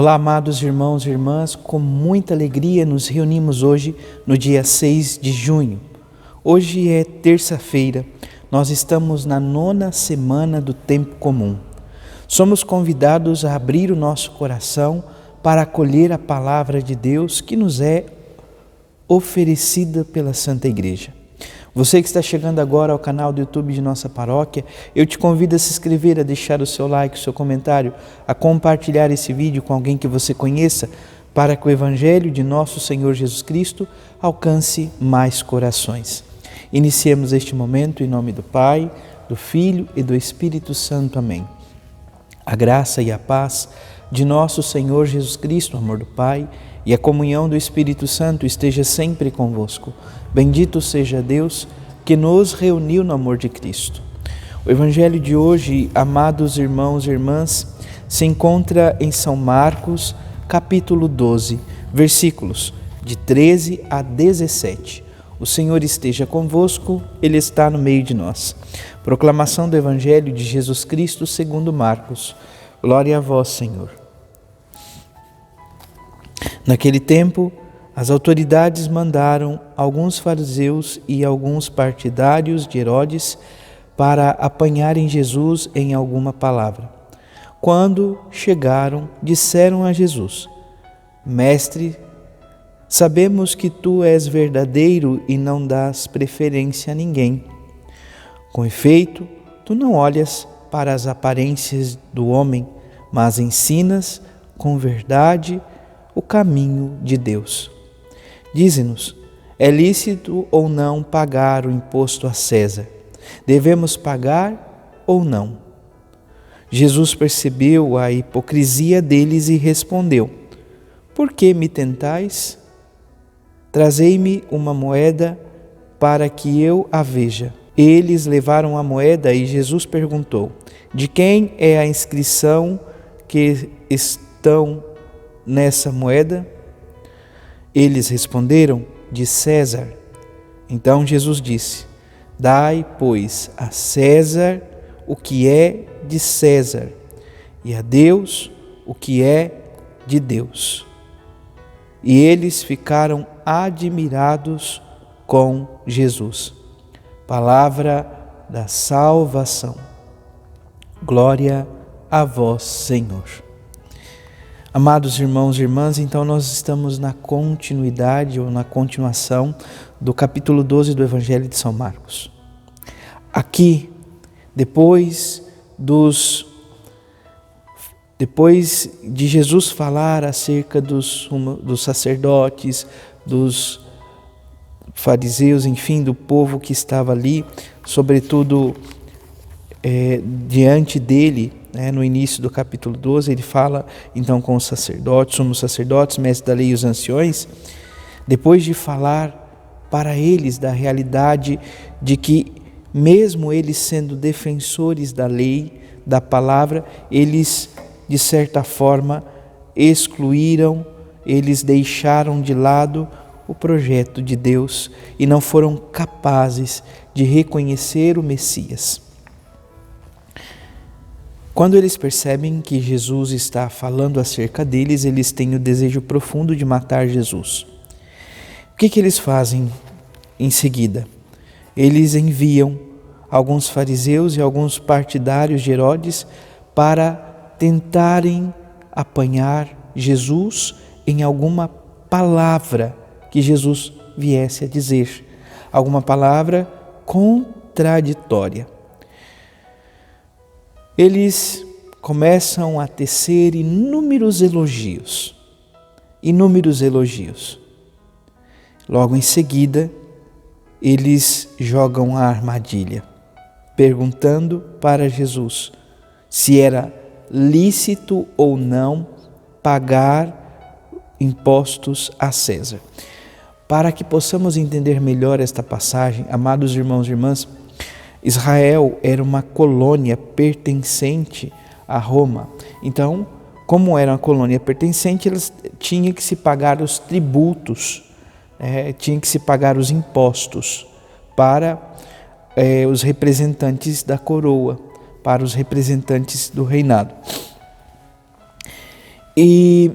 Olá, amados irmãos e irmãs, com muita alegria nos reunimos hoje no dia 6 de junho. Hoje é terça-feira, nós estamos na 9ª semana do tempo comum. Somos convidados a abrir o nosso coração para acolher a palavra de Deus que nos é oferecida pela Santa Igreja. Você que está chegando agora ao canal do YouTube de nossa paróquia, eu te convido a se inscrever, a deixar o seu like, o seu comentário, a compartilhar esse vídeo com alguém que você conheça, para que o Evangelho de nosso Senhor Jesus Cristo alcance mais corações. Iniciemos este momento em nome do Pai, do Filho e do Espírito Santo. Amém. A graça e a paz de nosso Senhor Jesus Cristo, o amor do Pai e a comunhão do Espírito Santo esteja sempre convosco. Bendito seja Deus que nos reuniu no amor de Cristo. O Evangelho de hoje, amados irmãos e irmãs, se encontra em São Marcos, capítulo 12, versículos de 13 a 17. O Senhor esteja convosco, Ele está no meio de nós. Proclamação do Evangelho de Jesus Cristo segundo Marcos. Glória a vós, Senhor. Naquele tempo, as autoridades mandaram alguns fariseus e alguns partidários de Herodes para apanharem Jesus em alguma palavra. Quando chegaram, disseram a Jesus: Mestre, sabemos que tu és verdadeiro e não dás preferência a ninguém. Com efeito, tu não olhas para as aparências do homem, mas ensinas com verdade o caminho de Deus. Dize-nos, é lícito ou não pagar o imposto a César? Devemos pagar ou não? Jesus percebeu a hipocrisia deles e respondeu: Por que me tentais? Trazei-me uma moeda para que eu a veja. Eles levaram a moeda e Jesus perguntou: De quem é a inscrição que estão nessa moeda? Eles responderam: De César. Então Jesus disse: Dai, pois, a César o que é de César, e a Deus o que é de Deus. E eles ficaram admirados com Jesus. Palavra da salvação. Glória a vós, Senhor. Amados irmãos e irmãs, então nós estamos na continuidade ou na continuação do capítulo 12 do Evangelho de São Marcos. Aqui, depois de Jesus falar acerca dos sacerdotes, dos fariseus, enfim, do povo que estava ali, sobretudo diante dele, no início do capítulo 12, ele fala então com os sacerdotes, sumos sacerdotes, mestres da lei e os anciões. Depois de falar para eles da realidade de que, mesmo eles sendo defensores da lei, da palavra, eles, de certa forma, excluíram, eles deixaram de lado o projeto de Deus e não foram capazes de reconhecer o Messias. Quando eles percebem que Jesus está falando acerca deles, eles têm o desejo profundo de matar Jesus. O que eles fazem em seguida? Eles enviam alguns fariseus e alguns partidários de Herodes para tentarem apanhar Jesus em alguma palavra que Jesus viesse a dizer, alguma palavra contraditória. Eles começam a tecer inúmeros elogios. Logo em seguida, eles jogam a armadilha, perguntando para Jesus se era lícito ou não pagar impostos a César. Para que possamos entender melhor esta passagem, amados irmãos e irmãs, Israel era uma colônia pertencente a Roma. Então, como era uma colônia pertencente, eles tinham que se pagar os tributos, tinham que se pagar os impostos para os representantes da coroa, para os representantes do reinado. E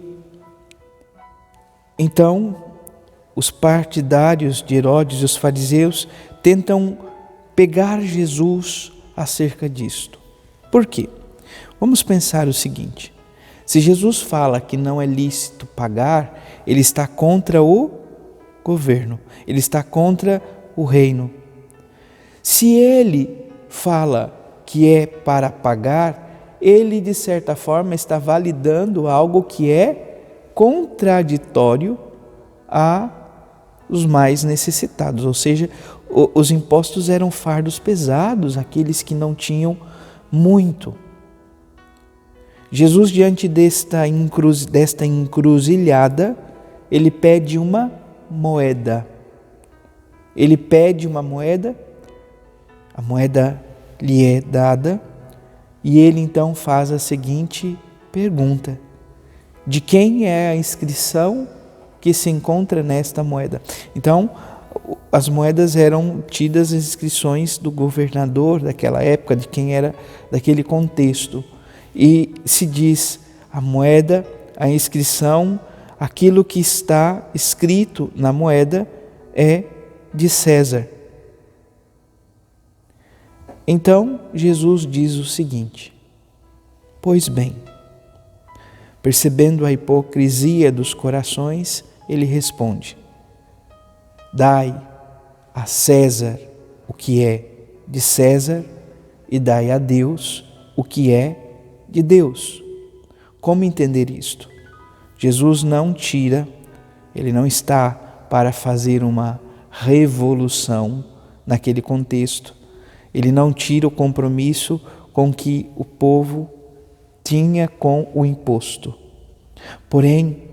então os partidários de Herodes e os fariseus tentam pegar Jesus acerca disto. Por quê? Vamos pensar o seguinte: se Jesus fala que não é lícito pagar, ele está contra o governo, ele está contra o reino. Se ele fala que é para pagar, ele de certa forma está validando algo que é contraditório a os mais necessitados, ou seja, os impostos eram fardos pesados àqueles que não tinham muito. Jesus, diante desta encruzilhada, ele pede uma moeda. Ele pede uma moeda, a moeda lhe é dada, e ele então faz a seguinte pergunta: de quem é a inscrição que se encontra nesta moeda? Então, as moedas eram tidas as inscrições do governador daquela época, de quem era daquele contexto. E se diz a moeda, a inscrição, aquilo que está escrito na moeda é de César. Então, Jesus diz o seguinte: pois bem, percebendo a hipocrisia dos corações, ele responde: dai a César o que é de César e dai a Deus o que é de Deus. Como entender isto? Jesus não tira, ele não está para fazer uma revolução naquele contexto. Ele não tira o compromisso com que o povo tinha com o imposto. Porém,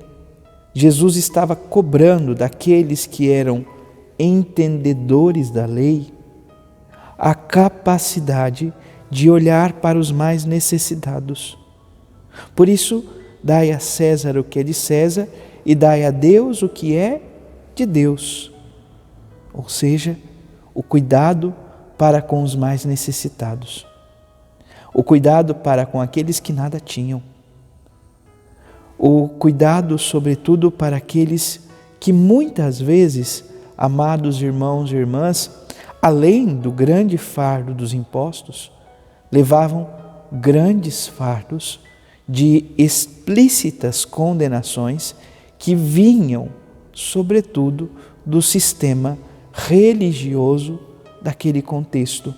Jesus estava cobrando daqueles que eram entendedores da lei a capacidade de olhar para os mais necessitados. Por isso, dai a César o que é de César e dai a Deus o que é de Deus. Ou seja, o cuidado para com os mais necessitados. O cuidado para com aqueles que nada tinham. O cuidado, sobretudo, para aqueles que muitas vezes, amados irmãos e irmãs, além do grande fardo dos impostos, levavam grandes fardos de explícitas condenações que vinham, sobretudo, do sistema religioso daquele contexto,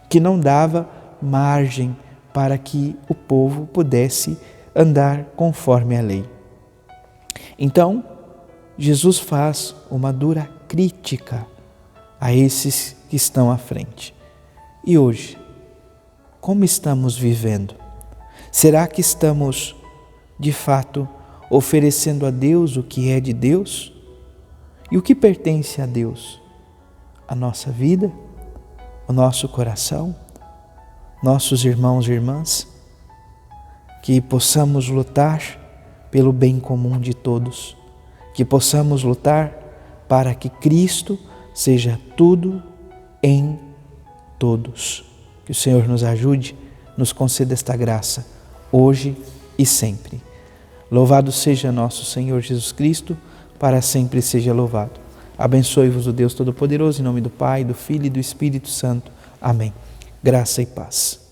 que não dava margem para que o povo pudesse andar conforme a lei. Então, Jesus faz uma dura crítica a esses que estão à frente. E hoje, como estamos vivendo? Será que estamos, de fato, oferecendo a Deus o que é de Deus? E o que pertence a Deus? A nossa vida? O nosso coração? Nossos irmãos e irmãs? Que possamos lutar pelo bem comum de todos, que possamos lutar para que Cristo seja tudo em todos. Que o Senhor nos ajude, nos conceda esta graça, hoje e sempre. Louvado seja nosso Senhor Jesus Cristo, para sempre seja louvado. Abençoe-vos o Deus Todo-Poderoso, em nome do Pai, do Filho e do Espírito Santo. Amém. Graça e paz.